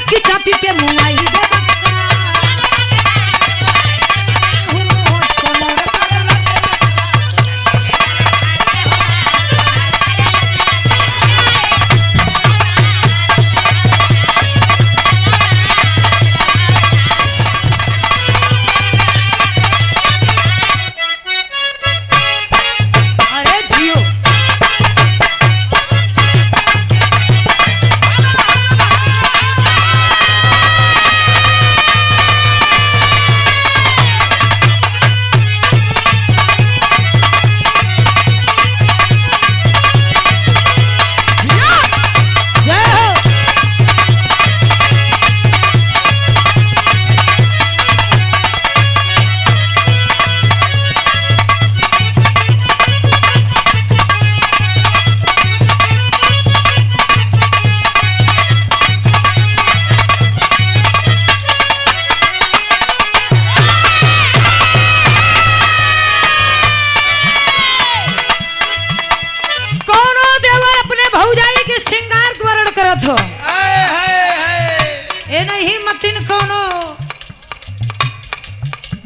कि चापी के मुंगाई दे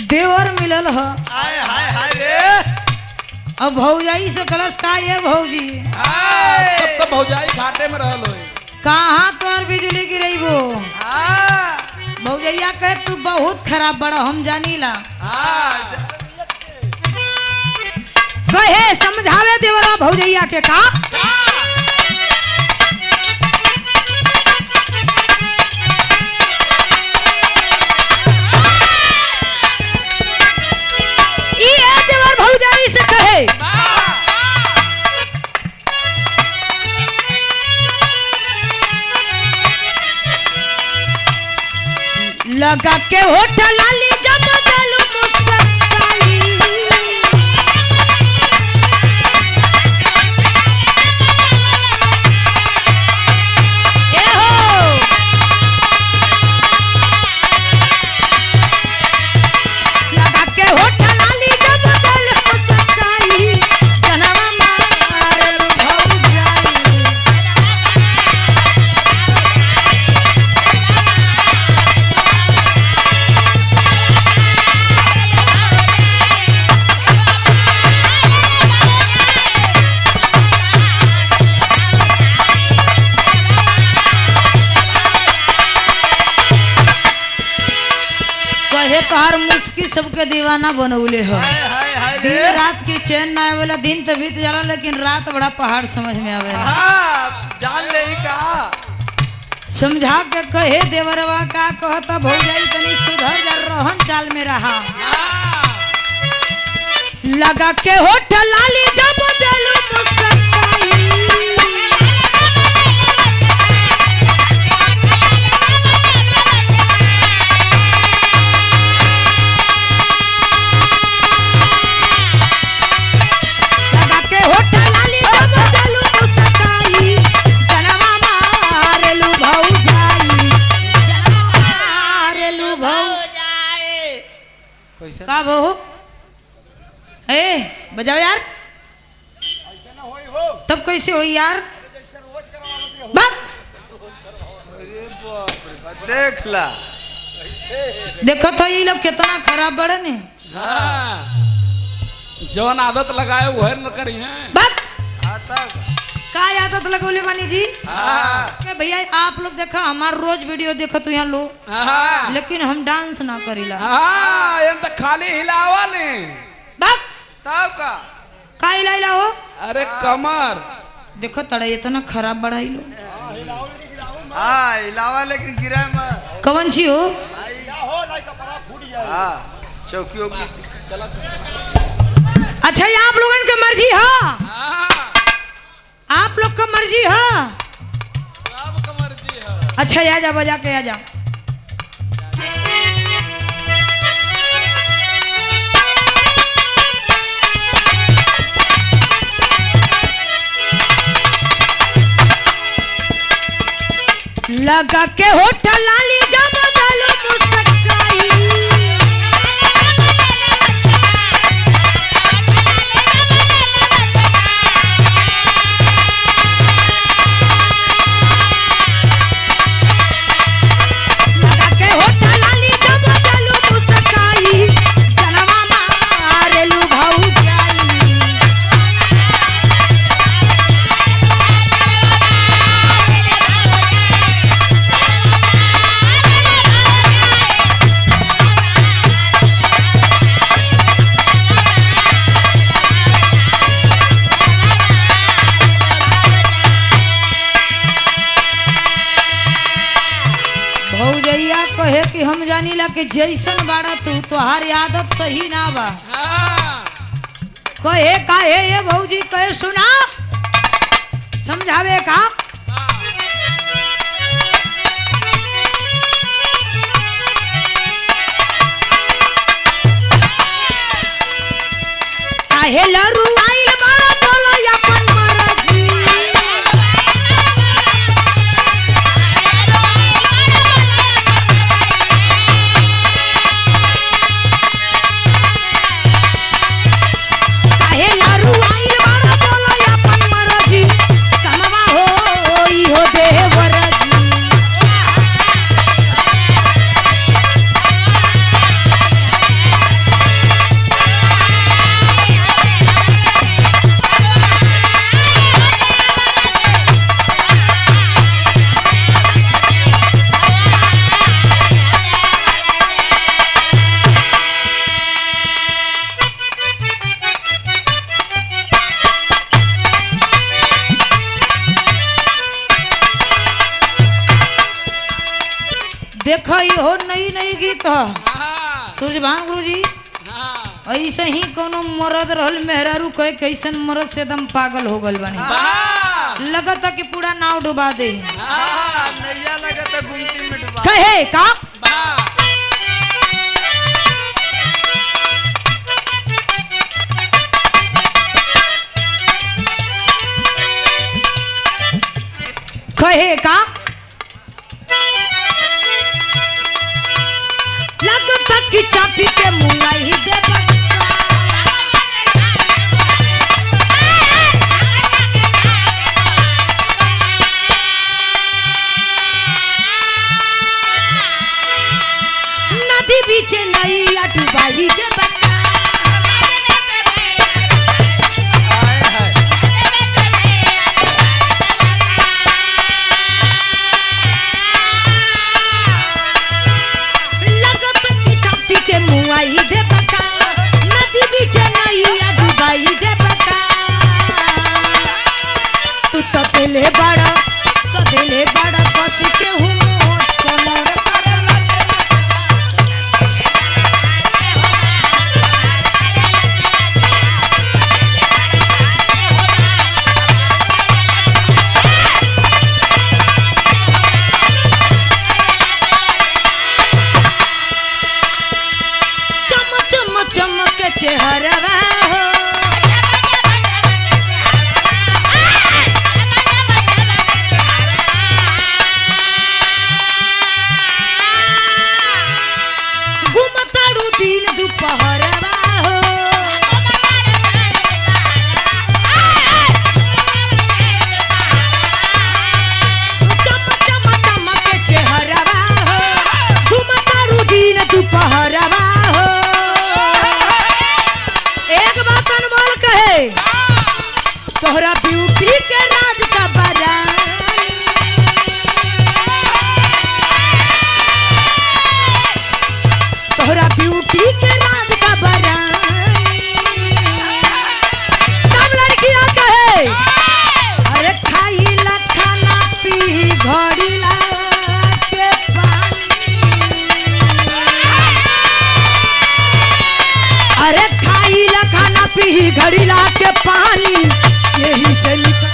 देवर मिलल ह। हाय हाय हाय रे। अब भौजाई से कलश का ये भौजी तब तो भौजाई घाटे में रहल होई। कहाँ तोर बिजली गिरेबो। भौजैया कहे तू बहुत खराब बड़ा हम जानीला। कहे समझावे देवरा भौजैया के का से कहे लगा के होठल लाली जब दिल मुस्काई ए हो लगा के होठल लाली जब दिल मुस्काई जनवा मार भौजाई तोहार मुस्की सबके दीवाना बनौले हो। दिन रात की चैन ना आवेला। दिन तो बीत जाला लेकिन रात बड़ा पहाड़ समझ में आवेला। जान ले का समझा के कहे देवरवा का कहता भौजाई तनी सुधर जा रहन चाल में रहा। लगा के होठ लाली जब दिल मुस्काई का बहू ए बजाओ यार। ऐसे ना होई हो। तब कैसे हो यार। जैसे रोज करवावत रहो। अरे बाप रे देख ला। देखो तो ये लोग कितना खराब बड़े ने। जवन आदत लगाए वो है न करी है। का आदत लगोले बानी जी। भैया आप लोग देखा हमार रोज वीडियो देखो तो यहाँ लोग लेकिन हम डांस ना करीला। तो खाली हिलावाले का हिलाइला हो। अरे कमर देखो तड़ा इतना खराब बढ़ाई लो। हिलावा लेकिन गिरा में कौन सी हो चौकियों की। अच्छा ये आप लोगों की मर्जी है। आप लोग का मर्जी है। सबका मर्जी है। अच्छा आ जा बजा के आ जा। लगा के होठल लाली जब दिल मुस्काई कहे कि हम जानीला कि जैसन बाड़ा तू तोहार आदत सही ना बा। हाँ कहे काहे ये भौजी कहे सुना समझावे का काहे लरू आइल बाड़ा बोलो अपन मरजी काहे लरू आइल बाड़ा बोलो अपन मरजी कमवा हो इहो देवरजी देखो हो नई नई गीत हाँ सूर्यभान गुरु जी हाँ ऐसे ही कोनो मरद रहल मेहरारू कहे कैसन मरद से एकदम पागल हो गल बानी हाँ लगता कि पूरा नाव डुबा दे हाँ नैया लगता गुमती में डुबा कहे का वाह कहे का लगता कि चापी के मुंगा ही दे नदी बीच नैया डुबाई दे हाय हाय लगता कि चापी के मुंगा ही दे बका नदी बीच नैया डुबाई दे बका तू तो दिले बड़ा बस के हूँ मोच को मोर चम चम चमक चेहरवा हो घुमतारू दिन दुपहरवा हो चम चम चमक चेहरवा हो घुमतारू दिन दुपहरवा हो एक बात अनमोल कहे तोहरा ब्यूटी के राज का बजा तोहरा ब्यूटी के राज का बजा सब लड़कियां कहे अरे खाई ला खाना पी घड़ी ला के पानी अरे खाई ला खाना पी घड़ी ला के पानी यही से निकल